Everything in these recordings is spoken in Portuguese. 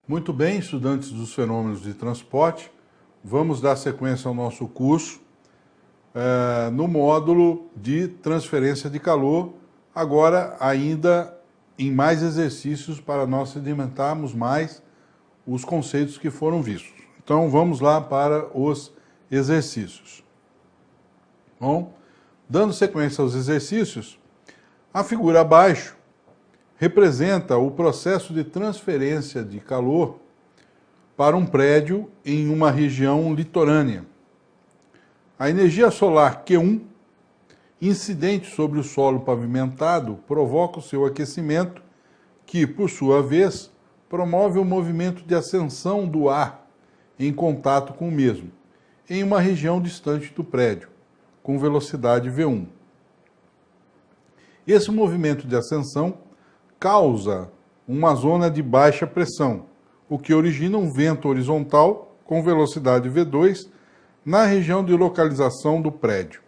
Muito bem, estudantes dos fenômenos de transporte, vamos dar sequência ao nosso curso no módulo de transferência de calor, agora ainda em mais exercícios para nós sedimentarmos mais os conceitos que foram vistos. Então vamos lá para os exercícios. Bom, dando sequência aos exercícios, a figura abaixo representa o processo de transferência de calor para um prédio em uma região litorânea. A energia solar Q1, incidente sobre o solo pavimentado, provoca o seu aquecimento, que, por sua vez, promove o movimento de ascensão do ar em contato com o mesmo, em uma região distante do prédio, com velocidade V1. Esse movimento de ascensão causa uma zona de baixa pressão, o que origina um vento horizontal com velocidade V2 na região de localização do prédio.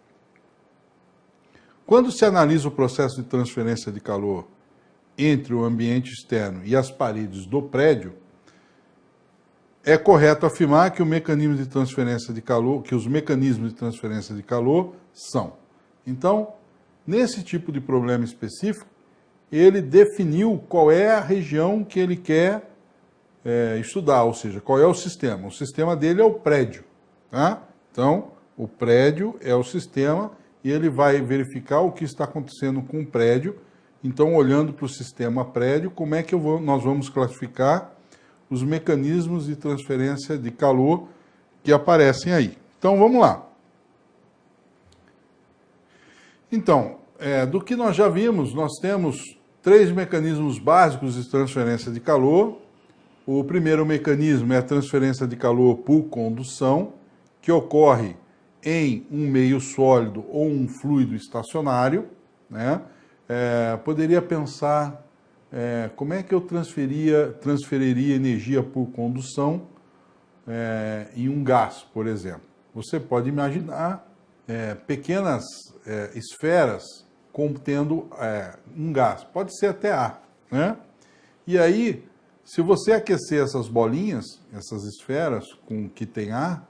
Quando se analisa o processo de transferência de calor entre o ambiente externo e as paredes do prédio, é correto afirmar que o mecanismo de transferência de calor, que os mecanismos de transferência de calor são. Então, nesse tipo de problema específico, ele definiu qual é a região que ele quer estudar, ou seja, qual é o sistema. O sistema dele é o prédio. Tá? Então, o prédio é o sistema e ele vai verificar o que está acontecendo com o prédio. Então, olhando para o sistema prédio, como é que nós vamos classificar os mecanismos de transferência de calor que aparecem aí. Então, vamos lá. Então, do que nós já vimos, nós temos três mecanismos básicos de transferência de calor. O primeiro mecanismo é a transferência de calor por condução, que ocorre em um meio sólido ou um fluido estacionário, né? Poderia pensar como é que eu transferiria energia por condução em um gás, por exemplo. Você pode imaginar pequenas esferas contendo um gás, pode ser até ar, né? E aí, se você aquecer essas bolinhas, essas esferas que tem ar,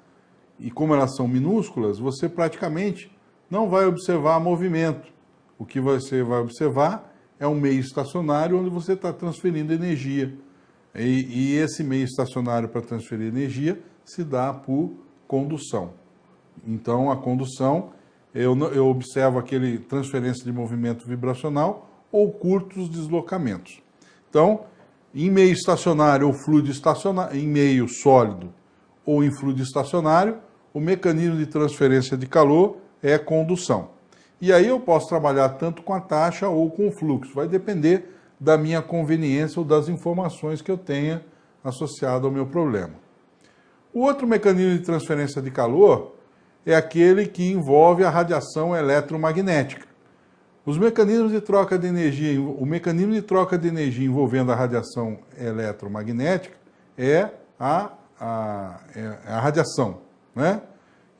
e como elas são minúsculas, você praticamente não vai observar movimento. O que você vai observar é um meio estacionário onde você está transferindo energia. E esse meio estacionário para transferir energia se dá por condução. Então, a condução, eu observo aquele transferência de movimento vibracional ou curtos deslocamentos. Então, em meio estacionário ou fluido estacionário, em meio sólido ou em fluido estacionário, o mecanismo de transferência de calor é condução. E aí eu posso trabalhar tanto com a taxa ou com o fluxo, vai depender da minha conveniência ou das informações que eu tenha associado ao meu problema. O outro mecanismo de transferência de calor é aquele que envolve a radiação eletromagnética. Os mecanismos de troca de energia, o mecanismo de troca de energia envolvendo a radiação eletromagnética é a radiação, né?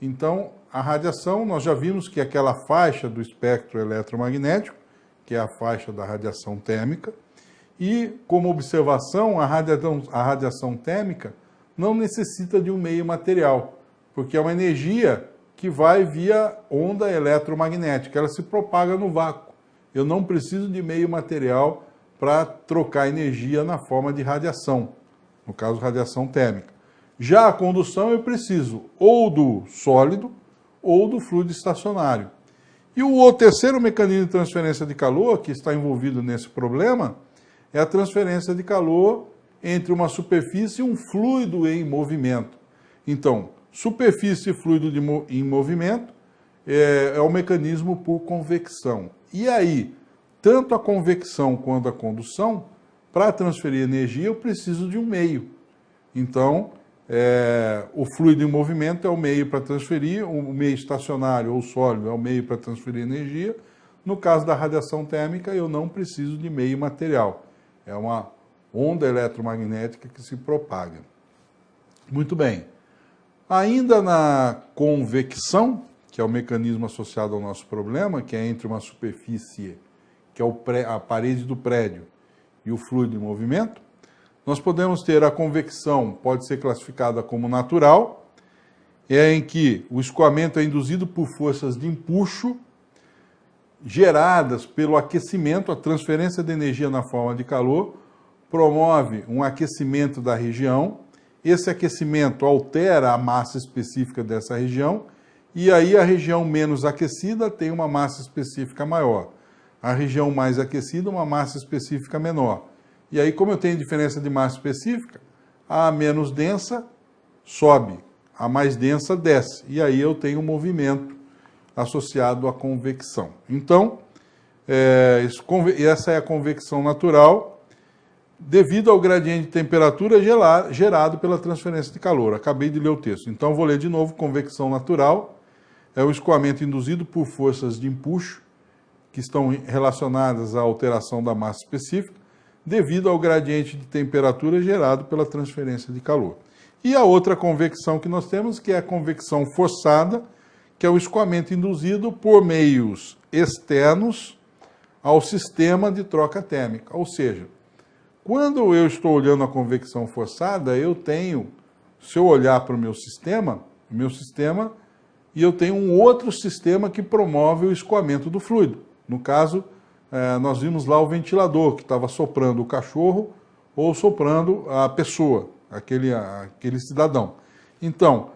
Então, a radiação, nós já vimos que é aquela faixa do espectro eletromagnético, que é a faixa da radiação térmica, e, como observação, a radiação térmica não necessita de um meio material, porque é uma energia que vai via onda eletromagnética, ela se propaga no vácuo. Eu não preciso de meio material para trocar energia na forma de radiação, no caso, radiação térmica. Já a condução eu preciso ou do sólido ou do fluido estacionário. E o terceiro mecanismo de transferência de calor que está envolvido nesse problema é a transferência de calor entre uma superfície e um fluido em movimento. Então, superfície e fluido em movimento é o mecanismo por convecção. E aí, tanto a convecção quanto a condução, para transferir energia eu preciso de um meio. Então, o fluido em movimento é o meio para transferir, o meio estacionário ou sólido é o meio para transferir energia. No caso da radiação térmica, eu não preciso de meio material. É uma onda eletromagnética que se propaga. Muito bem. Ainda na convecção, que é o mecanismo associado ao nosso problema, que é entre uma superfície, que é a parede do prédio, e o fluido em movimento, nós podemos ter a convecção, pode ser classificada como natural, é em que o escoamento é induzido por forças de empuxo geradas pelo aquecimento, a transferência de energia na forma de calor, promove um aquecimento da região, esse aquecimento altera a massa específica dessa região, e aí a região menos aquecida tem uma massa específica maior, a região mais aquecida uma massa específica menor. E aí, como eu tenho diferença de massa específica, a menos densa sobe, a mais densa desce, e aí eu tenho um movimento associado à convecção. Então, essa é a convecção natural, devido ao gradiente de temperatura gerado pela transferência de calor. Acabei de ler o texto. Então, vou ler de novo. Convecção natural é o escoamento induzido por forças de empuxo, que estão relacionadas à alteração da massa específica, devido ao gradiente de temperatura gerado pela transferência de calor. E a outra convecção que nós temos, que é a convecção forçada, que é o escoamento induzido por meios externos ao sistema de troca térmica. Ou seja, quando eu estou olhando a convecção forçada, eu tenho, se eu olhar para o meu sistema, e eu tenho um outro sistema que promove o escoamento do fluido. No caso, nós vimos lá o ventilador, que estava soprando o cachorro ou soprando a pessoa, aquele cidadão. Então,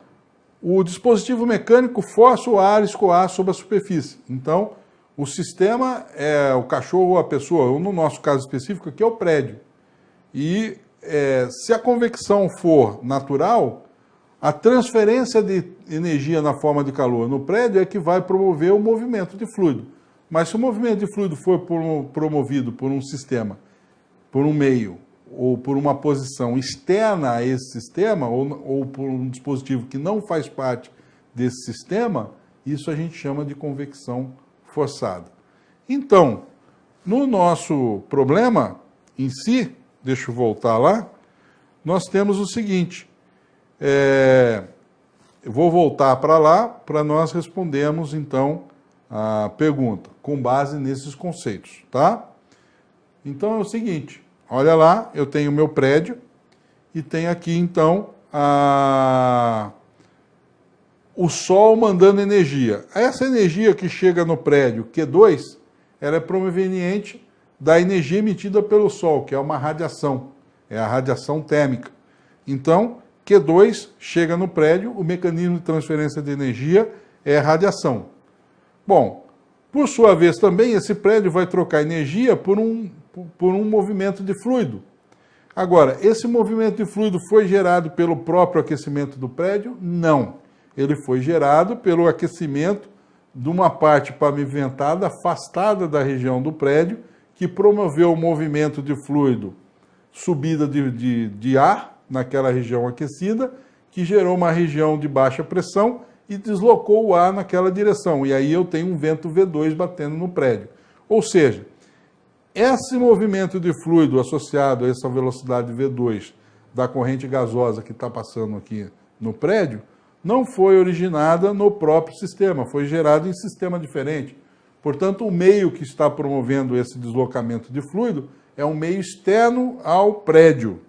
o dispositivo mecânico força o ar a escoar sobre a superfície. Então, o sistema é o cachorro ou a pessoa, ou no nosso caso específico aqui é o prédio. E se a convecção for natural, a transferência de energia na forma de calor no prédio é que vai promover o movimento de fluido. Mas se o movimento de fluido for promovido por um sistema, por um meio, ou por uma posição externa a esse sistema, ou por um dispositivo que não faz parte desse sistema, isso a gente chama de convecção forçada. Então, no nosso problema em si, deixa eu voltar lá, nós temos o seguinte, eu vou voltar para lá para nós respondermos então a pergunta, com base nesses conceitos, tá? Então é o seguinte, olha lá, eu tenho o meu prédio e tenho aqui então o Sol mandando energia. Essa energia que chega no prédio Q2, ela é proveniente da energia emitida pelo Sol, que é uma radiação, é a radiação térmica. Então, Q2 chega no prédio, o mecanismo de transferência de energia é a radiação. Bom, por sua vez também, esse prédio vai trocar energia por um movimento de fluido. Agora, esse movimento de fluido foi gerado pelo próprio aquecimento do prédio? Não. Ele foi gerado pelo aquecimento de uma parte pavimentada afastada da região do prédio, que promoveu o movimento de fluido, subida de ar naquela região aquecida, que gerou uma região de baixa pressão e deslocou o ar naquela direção. E aí eu tenho um vento V2 batendo no prédio. Ou seja, esse movimento de fluido associado a essa velocidade V2 da corrente gasosa que está passando aqui no prédio, não foi originada no próprio sistema, foi gerado em sistema diferente. Portanto, o meio que está promovendo esse deslocamento de fluido é um meio externo ao prédio.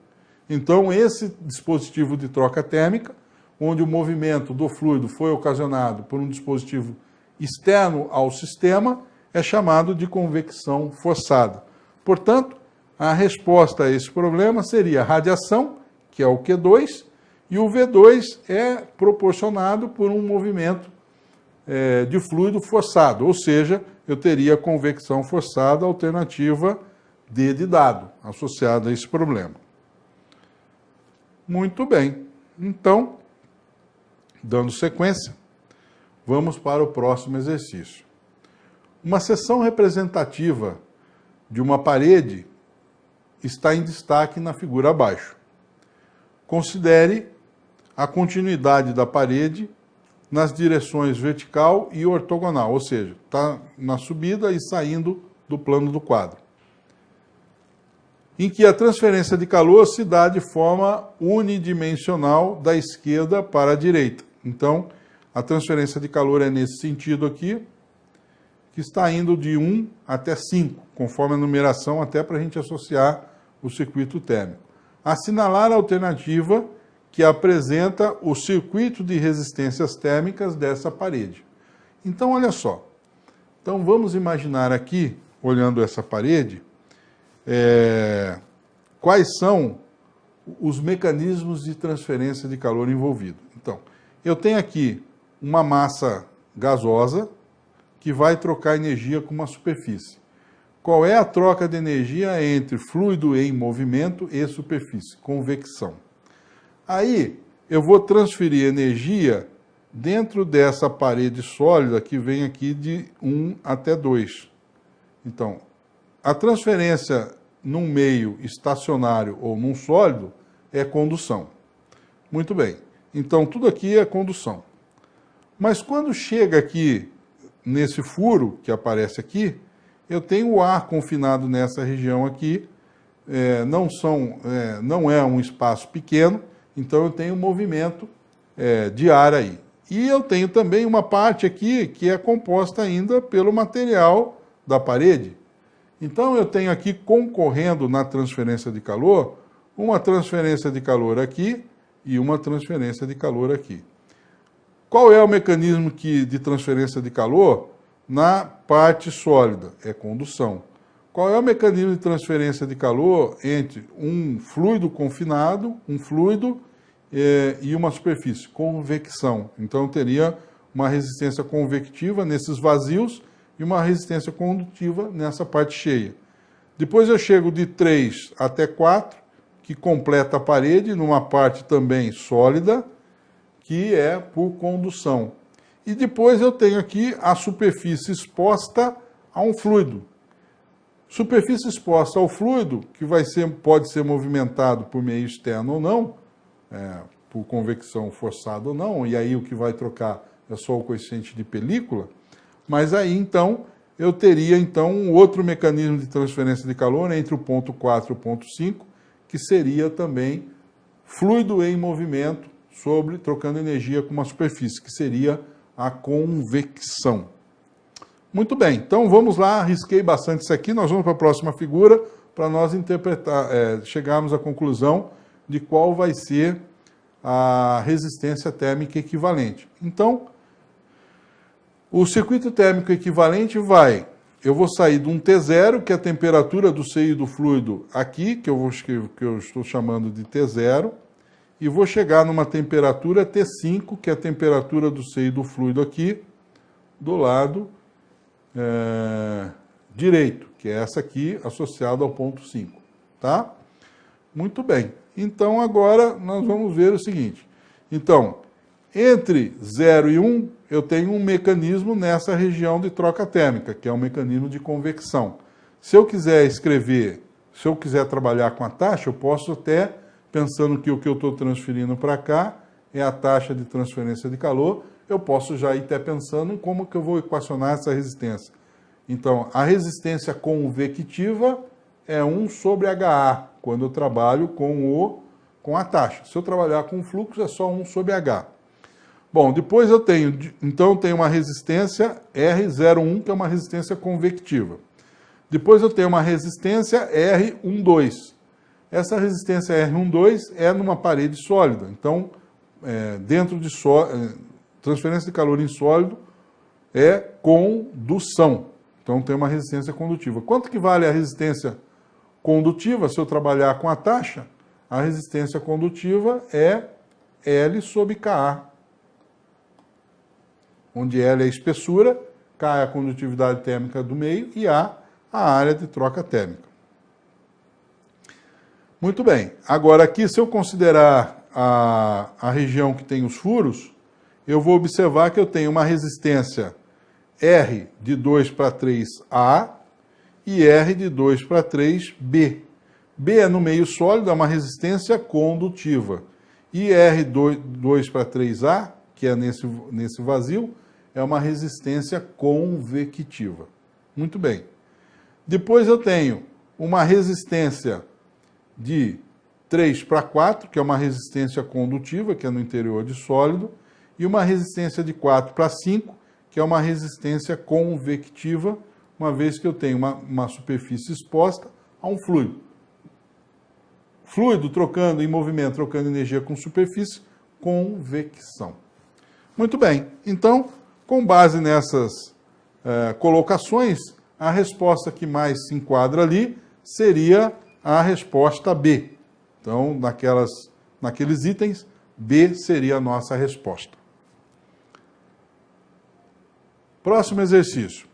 Então, esse dispositivo de troca térmica, onde o movimento do fluido foi ocasionado por um dispositivo externo ao sistema, é chamado de convecção forçada. Portanto, a resposta a esse problema seria a radiação, que é o Q2, e o V2 é proporcionado por um movimento de fluido forçado, ou seja, eu teria convecção forçada, alternativa D de dado, associada a esse problema. Muito bem. Então, dando sequência, vamos para o próximo exercício. Uma seção representativa de uma parede está em destaque na figura abaixo. Considere a continuidade da parede nas direções vertical e ortogonal, ou seja, está na subida e saindo do plano do quadro, em que a transferência de calor se dá de forma unidimensional da esquerda para a direita. Então, a transferência de calor é nesse sentido aqui, que está indo de 1 até 5, conforme a numeração, até para a gente associar o circuito térmico. Assinalar a alternativa que apresenta o circuito de resistências térmicas dessa parede. Então, olha só. Então, vamos imaginar aqui, olhando essa parede, quais são os mecanismos de transferência de calor envolvidos. Então, eu tenho aqui uma massa gasosa que vai trocar energia com uma superfície. Qual é a troca de energia entre fluido em movimento e superfície? Convecção. Aí, eu vou transferir energia dentro dessa parede sólida que vem aqui de 1 até 2. Então, a transferência num meio estacionário ou num sólido é condução. Muito bem. Então, tudo aqui é condução. Mas quando chega aqui, nesse furo que aparece aqui, eu tenho o ar confinado nessa região aqui, não é um espaço pequeno, então eu tenho movimento de ar aí. E eu tenho também uma parte aqui que é composta ainda pelo material da parede. Então eu tenho aqui concorrendo na transferência de calor, uma transferência de calor aqui e uma transferência de calor aqui. Qual é o mecanismo de transferência de calor na parte sólida? É condução. Qual é o mecanismo de transferência de calor entre um fluido confinado, um fluido e uma superfície? Convecção. Então eu teria uma resistência convectiva nesses vazios e uma resistência condutiva nessa parte cheia. Depois eu chego de 3 até 4, que completa a parede, numa parte também sólida, que é por condução. E depois eu tenho aqui a superfície exposta a um fluido. Superfície exposta ao fluido, que pode ser movimentado por meio externo ou não, por convecção forçada ou não, e aí o que vai trocar é só o coeficiente de película, mas aí então eu teria então um outro mecanismo de transferência de calor entre o ponto 4 e o ponto 5, que seria também fluido em movimento trocando energia com uma superfície, que seria a convecção. Muito bem, então vamos lá, risquei bastante isso aqui, nós vamos para a próxima figura para nós chegarmos à conclusão de qual vai ser a resistência térmica equivalente. Então, o circuito térmico equivalente eu vou sair de um T0, que é a temperatura do seio do fluido aqui, que eu estou chamando de T0, e vou chegar numa temperatura T5, que é a temperatura do seio do fluido aqui, do lado direito, que é essa aqui, associada ao ponto 5, tá? Muito bem. Então, agora, nós vamos ver o seguinte. Então, entre 0 e 1, eu tenho um mecanismo nessa região de troca térmica, que é um mecanismo de convecção. Se eu quiser trabalhar com a taxa, eu posso até, pensando que o que eu estou transferindo para cá é a taxa de transferência de calor, eu posso já ir até pensando em como que eu vou equacionar essa resistência. Então, a resistência convectiva é 1 sobre HA, quando eu trabalho com a taxa. Se eu trabalhar com o fluxo, é só 1 sobre H. Bom, depois eu tenho uma resistência R01, que é uma resistência convectiva. Depois eu tenho uma resistência R12. Essa resistência R12 é numa parede sólida. Então, transferência de calor em sólido é condução. Então, tem uma resistência condutiva. Quanto que vale a resistência condutiva se eu trabalhar com a taxa? A resistência condutiva é L sobre Ka, onde L é a espessura, K é a condutividade térmica do meio e A área de troca térmica. Muito bem. Agora aqui, se eu considerar a região que tem os furos, eu vou observar que eu tenho uma resistência R de 2 para 3A e R de 2 para 3B. B é no meio sólido, é uma resistência condutiva. E R2 para 3A, que é nesse vazio, é uma resistência convectiva. Muito bem. Depois eu tenho uma resistência de 3 para 4, que é uma resistência condutiva, que é no interior de sólido, e uma resistência de 4 para 5, que é uma resistência convectiva, uma vez que eu tenho uma superfície exposta a um fluido. Fluido trocando em movimento, trocando energia com superfície, convecção. Muito bem, então, com base nessas colocações, a resposta que mais se enquadra ali seria a resposta B. Então, naqueles itens, B seria a nossa resposta. Próximo exercício.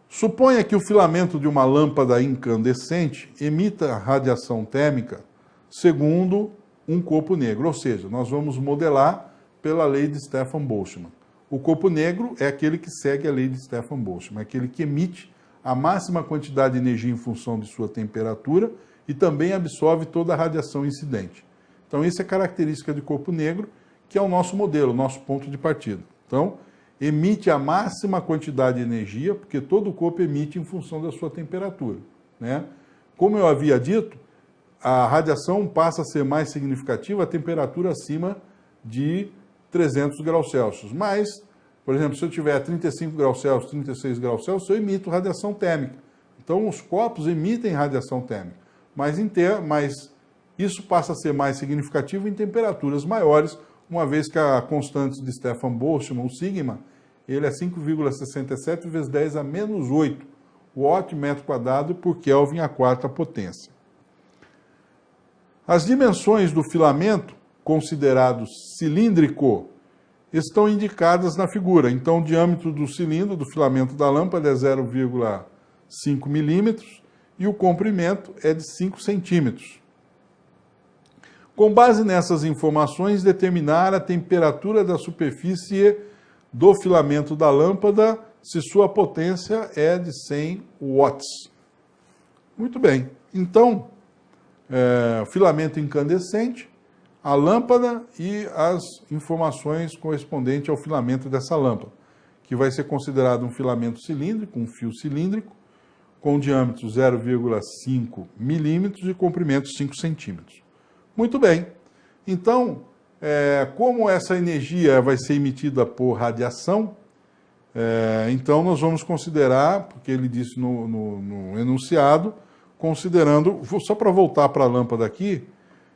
Suponha que o filamento de uma lâmpada incandescente emita radiação térmica segundo um corpo negro, ou seja, nós vamos modelar pela lei de Stefan Boltzmann. O corpo negro é aquele que segue a lei de Stefan Boltzmann, é aquele que emite a máxima quantidade de energia em função de sua temperatura e também absorve toda a radiação incidente. Então, isso é característica de corpo negro, que é o nosso modelo, o nosso ponto de partida. Então, emite a máxima quantidade de energia, porque todo o corpo emite em função da sua temperatura, né? Como eu havia dito, a radiação passa a ser mais significativa a temperatura acima de 300 graus Celsius. Mas, por exemplo, se eu tiver 35 graus Celsius, 36 graus Celsius, eu emito radiação térmica. Então, os corpos emitem radiação térmica, mas isso passa a ser mais significativo em temperaturas maiores, uma vez que a constante de Stefan Boltzmann, o sigma, ele é 5,67 vezes 10 a menos 8 watt metro quadrado por Kelvin à quarta potência. As dimensões do filamento, considerado cilíndrico, estão indicadas na figura. Então, o diâmetro do cilindro, do filamento da lâmpada, é 0,5 milímetros e o comprimento é de 5 centímetros. Com base nessas informações, determinar a temperatura da superfície do filamento da lâmpada se sua potência é de 100 watts. Muito bem. Então, filamento incandescente, a lâmpada e as informações correspondentes ao filamento dessa lâmpada, que vai ser considerado um filamento cilíndrico, um fio cilíndrico, com diâmetro 0,5 milímetros e comprimento 5 centímetros. Muito bem. Então, como essa energia vai ser emitida por radiação, então nós vamos considerar, porque ele disse no enunciado, considerando, só para voltar para a lâmpada aqui,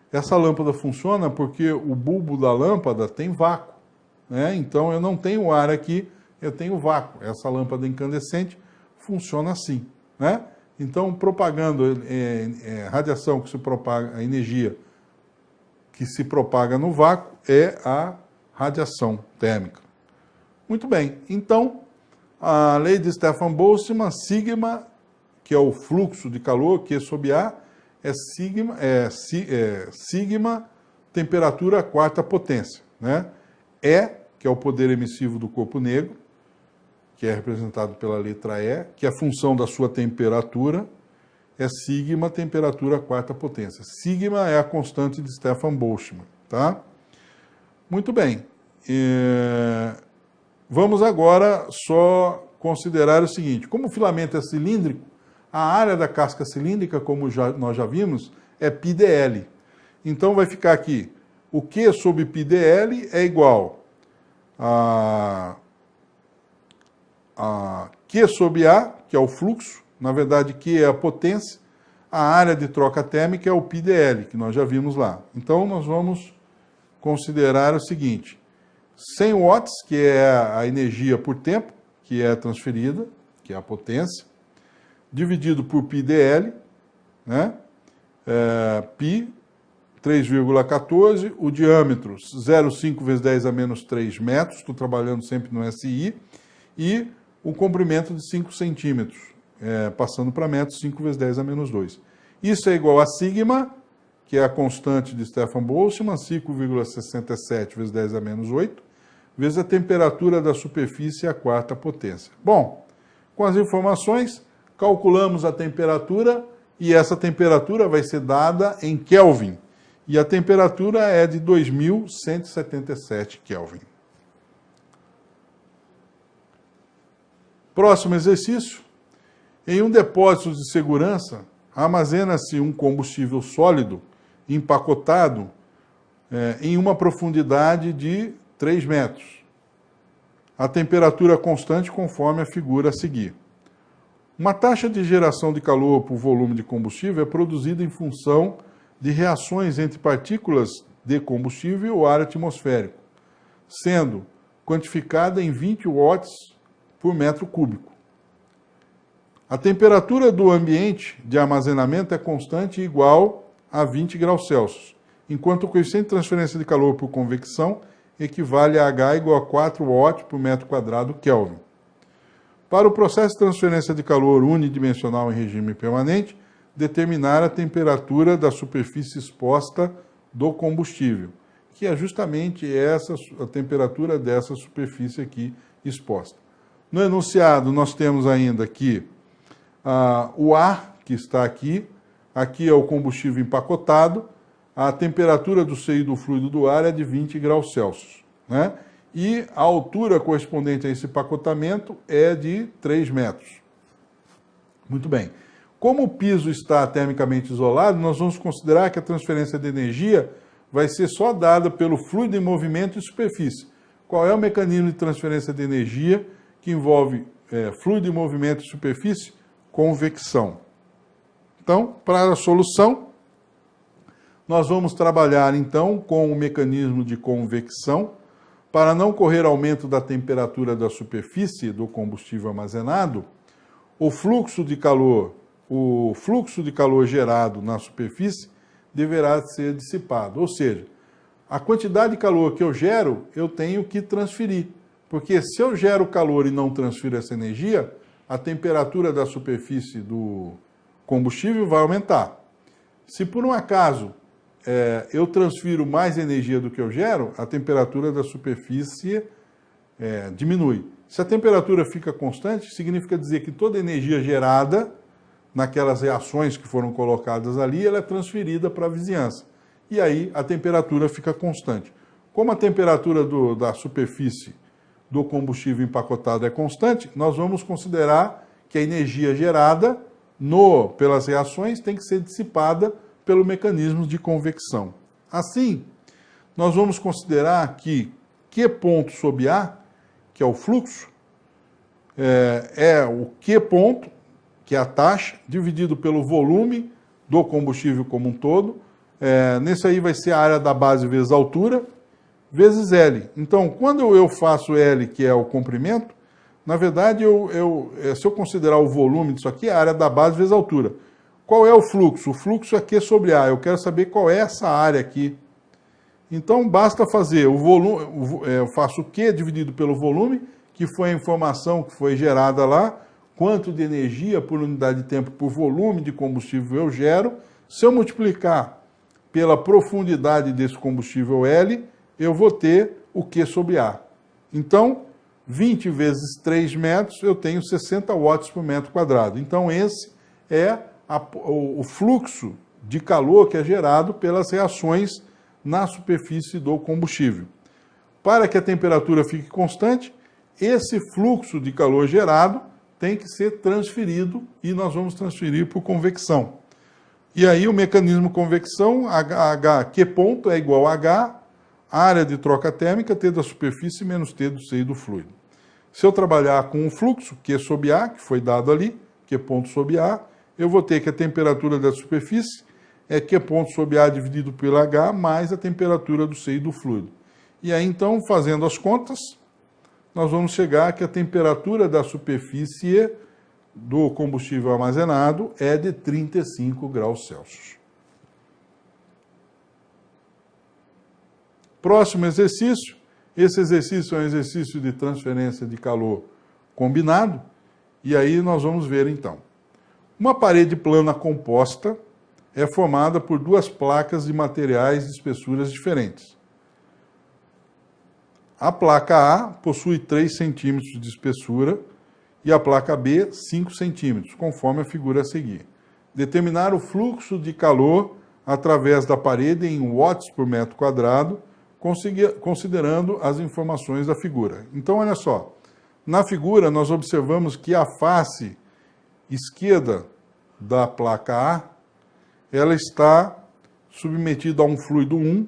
essa lâmpada funciona porque o bulbo da lâmpada tem vácuo, né? Então eu não tenho ar aqui, eu tenho vácuo. Essa lâmpada incandescente funciona assim, né? Então, propagando radiação que se propaga, a energia que se propaga no vácuo é a radiação térmica. Muito bem, então, a lei de Stefan Boltzmann, sigma, que é o fluxo de calor, Q sobre A, é sigma temperatura à quarta potência, né? E, que é o poder emissivo do corpo negro, que é representado pela letra E, que é a função da sua temperatura, é sigma temperatura à quarta potência. Sigma é a constante de Stefan Boltzmann, tá? Muito bem. Vamos agora só considerar o seguinte: como o filamento é cilíndrico, a área da casca cilíndrica, como nós já vimos, é πdl. Então vai ficar aqui, o Q sobre πdl é igual a Q sobre A, que é o fluxo, na verdade Q é a potência, a área de troca térmica é o πdl, que nós já vimos lá. Então nós vamos considerar o seguinte: 100 watts, que é a energia por tempo, que é transferida, que é a potência, dividido por πdl, né? Pi, 3,14, o diâmetro, 0,5 vezes 10 a menos 3 metros, estou trabalhando sempre no SI, e o comprimento de 5 centímetros, passando para metros, 5 vezes 10 a menos 2. Isso é igual a sigma, que é a constante de Stefan Boltzmann, 5,67 vezes 10 a menos 8, vezes a temperatura da superfície à quarta potência. Bom, com as informações, calculamos a temperatura, e essa temperatura vai ser dada em Kelvin. E a temperatura é de 2177 Kelvin. Próximo exercício. Em um depósito de segurança, armazena-se um combustível sólido empacotado em uma profundidade de 3 metros. A temperatura constante conforme a figura a seguir. Uma taxa de geração de calor por volume de combustível é produzida em função de reações entre partículas de combustível ou ar atmosférico, sendo quantificada em 20 watts por metro cúbico. A temperatura do ambiente de armazenamento é constante e igual a 20 graus Celsius, enquanto o coeficiente de transferência de calor por convecção equivale a H igual a 4 watts por metro quadrado Kelvin. Para o processo de transferência de calor unidimensional em regime permanente, determinar a temperatura da superfície exposta do combustível, que é justamente a temperatura dessa superfície aqui exposta. No enunciado, nós temos ainda aqui o ar que está aqui é o combustível empacotado, a temperatura do seio do fluido do ar é de 20 graus Celsius, né? E a altura correspondente a esse empacotamento é de 3 metros. Muito bem. Como o piso está termicamente isolado, nós vamos considerar que a transferência de energia vai ser só dada pelo fluido em movimento e superfície. Qual é o mecanismo de transferência de energia que envolve fluido em movimento e superfície? Convecção. Então, para a solução, nós vamos trabalhar então com o mecanismo de convecção. Para não correr aumento da temperatura da superfície do combustível armazenado, o fluxo de calor gerado na superfície deverá ser dissipado. Ou seja, a quantidade de calor que eu gero, eu tenho que transferir. Porque se eu gero calor e não transfiro essa energia, a temperatura da superfície do combustível vai aumentar. Se por um acaso eu transfiro mais energia do que eu gero, a temperatura da superfície diminui. Se a temperatura fica constante, significa dizer que toda a energia gerada naquelas reações que foram colocadas ali, ela é transferida para a vizinhança. E aí a temperatura fica constante. Como a temperatura da superfície do combustível empacotado é constante, nós vamos considerar que a energia gerada pelas reações tem que ser dissipada pelo mecanismo de convecção. Assim, nós vamos considerar que Q ponto sobre A, que é o fluxo, é o Q ponto, que é a taxa, dividido pelo volume do combustível como um todo. Nesse aí vai ser a área da base vezes a altura, vezes L. Então, quando eu faço L, que é o comprimento, na verdade, se eu considerar o volume disso aqui, é a área da base vezes a altura. Qual é o fluxo? O fluxo é Q sobre A. Eu quero saber qual é essa área aqui. Então, basta fazer o volume, eu faço Q dividido pelo volume, que foi a informação que foi gerada lá, quanto de energia por unidade de tempo por volume de combustível eu gero. Se eu multiplicar pela profundidade desse combustível L, eu vou ter o Q sobre A. Então, 20 vezes 3 metros, eu tenho 60 watts por metro quadrado. Então, esse é o fluxo de calor que é gerado pelas reações na superfície do combustível. Para que a temperatura fique constante, esse fluxo de calor gerado tem que ser transferido e nós vamos transferir por convecção. E aí o mecanismo convecção, Q ponto é igual a H, área de troca térmica, T da superfície menos T do seio do fluido. Se eu trabalhar com um fluxo, Q sobre A, que foi dado ali, Q ponto sobre A, eu vou ter que a temperatura da superfície é Q ponto sobre A dividido pelo H mais a temperatura do seio do fluido. E aí, então, fazendo as contas, nós vamos chegar que a temperatura da superfície do combustível armazenado é de 35 graus Celsius. Próximo exercício. Esse exercício é um exercício de transferência de calor combinado. E aí nós vamos ver, então. Uma parede plana composta é formada por duas placas de materiais de espessuras diferentes. A placa A possui 3 centímetros de espessura e a placa B 5 centímetros, conforme a figura a seguir. Determinar o fluxo de calor através da parede em watts por metro quadrado, considerando as informações da figura. Então, olha só, na figura nós observamos que a face esquerda da placa A, ela está submetida a um fluido 1,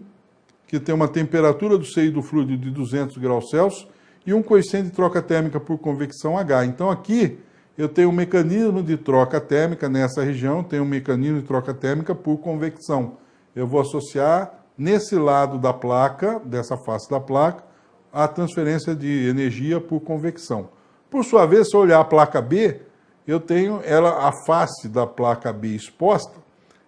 que tem uma temperatura do seio do fluido de 200 graus Celsius e um coeficiente de troca térmica por convecção H. Então aqui eu tenho um mecanismo de troca térmica nessa região, tenho um mecanismo de troca térmica por convecção. eu vou associar nesse lado da placa, dessa face da placa, a transferência de energia por convecção. Por sua vez, se eu olhar a placa B, eu tenho a face da placa B exposta,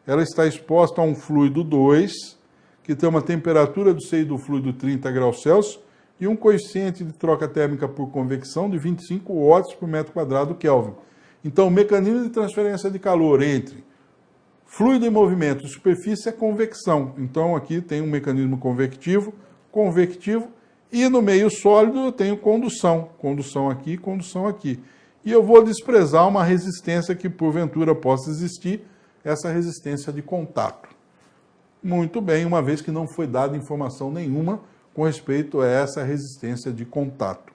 ela está exposta a um fluido 2, que tem uma temperatura do seio do fluido 30 graus Celsius e um coeficiente de troca térmica por convecção de 25 watts por metro quadrado Kelvin. Então, o mecanismo de transferência de calor entre fluido em movimento e superfície é convecção. Então, aqui tem um mecanismo convectivo, e no meio sólido eu tenho condução. Condução aqui, condução aqui. E eu vou desprezar uma resistência que porventura possa existir, essa resistência de contato. Muito bem, uma vez que não foi dada informação nenhuma com respeito a essa resistência de contato.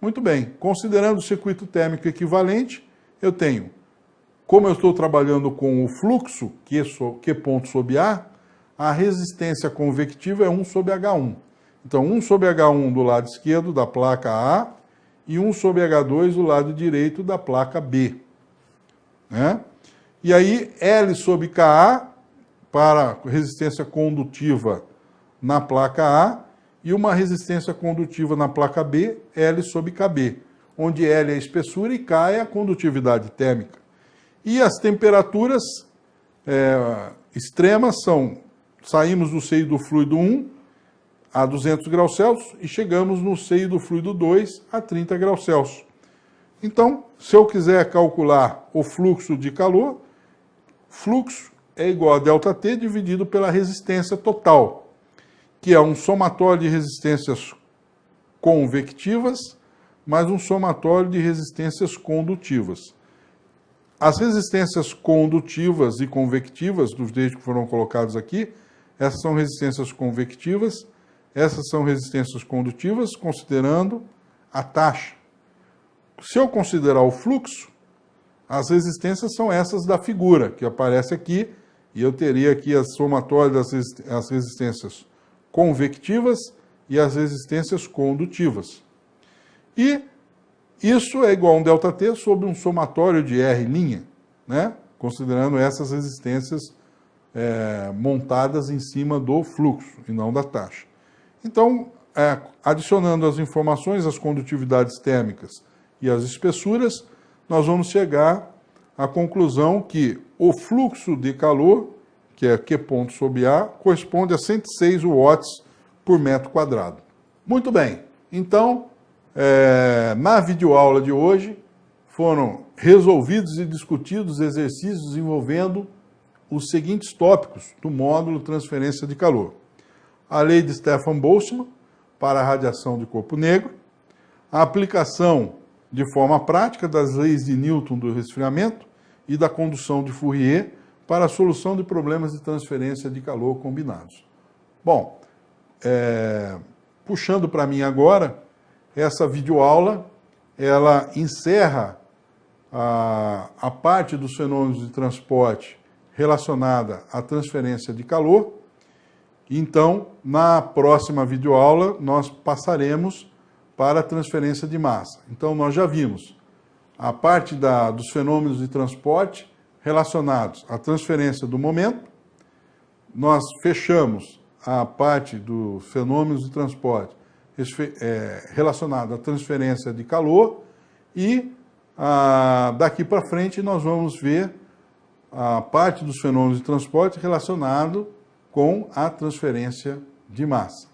Muito bem, considerando o circuito térmico equivalente, eu tenho, como eu estou trabalhando com o fluxo, Q ponto sobre a resistência convectiva é 1 sobre H1. Então, 1 sobre H1 do lado esquerdo da placa A e 1 sobre H2 do lado direito da placa B. Né? E aí, L sobre Ka para resistência condutiva na placa A e uma resistência condutiva na placa B, L sobre Kb, onde L é a espessura e K é a condutividade térmica. E as temperaturas extremas são, saímos do seio do fluido 1 a 200 graus Celsius e chegamos no seio do fluido 2 a 30 graus Celsius. Então, se eu quiser calcular o fluxo de calor, fluxo é igual a ΔT dividido pela resistência total, que é um somatório de resistências convectivas mais um somatório de resistências condutivas. As resistências condutivas e convectivas dos eixos que foram colocados aqui, essas são resistências convectivas, essas são resistências condutivas, considerando a taxa. Se eu considerar o fluxo, as resistências são essas da figura, que aparece aqui, e eu teria aqui a somatória das resistências convectivas e as resistências condutivas. E isso é igual a um ΔT sobre um somatório de R', né? Considerando essas resistências montadas em cima do fluxo e não da taxa. Então, adicionando as informações, as condutividades térmicas e as espessuras, nós vamos chegar à conclusão que o fluxo de calor, que é Q ponto sobre A, corresponde a 106 watts por metro quadrado. Muito bem, então, na videoaula de hoje, foram resolvidos e discutidos exercícios envolvendo os seguintes tópicos do módulo Transferência de Calor. A lei de Stefan Boltzmann para a radiação de corpo negro, a aplicação de forma prática das leis de Newton do resfriamento e da condução de Fourier para a solução de problemas de transferência de calor combinados. Bom, puxando para mim agora, essa videoaula, ela encerra a parte dos fenômenos de transporte relacionada à transferência de calor. Então, na próxima videoaula, nós passaremos para a transferência de massa. Então, nós já vimos a parte dos fenômenos de transporte relacionados à transferência do momento. Nós fechamos a parte dos fenômenos de transporte relacionado à transferência de calor e daqui para frente nós vamos ver a parte dos fenômenos de transporte relacionado com a transferência de massa.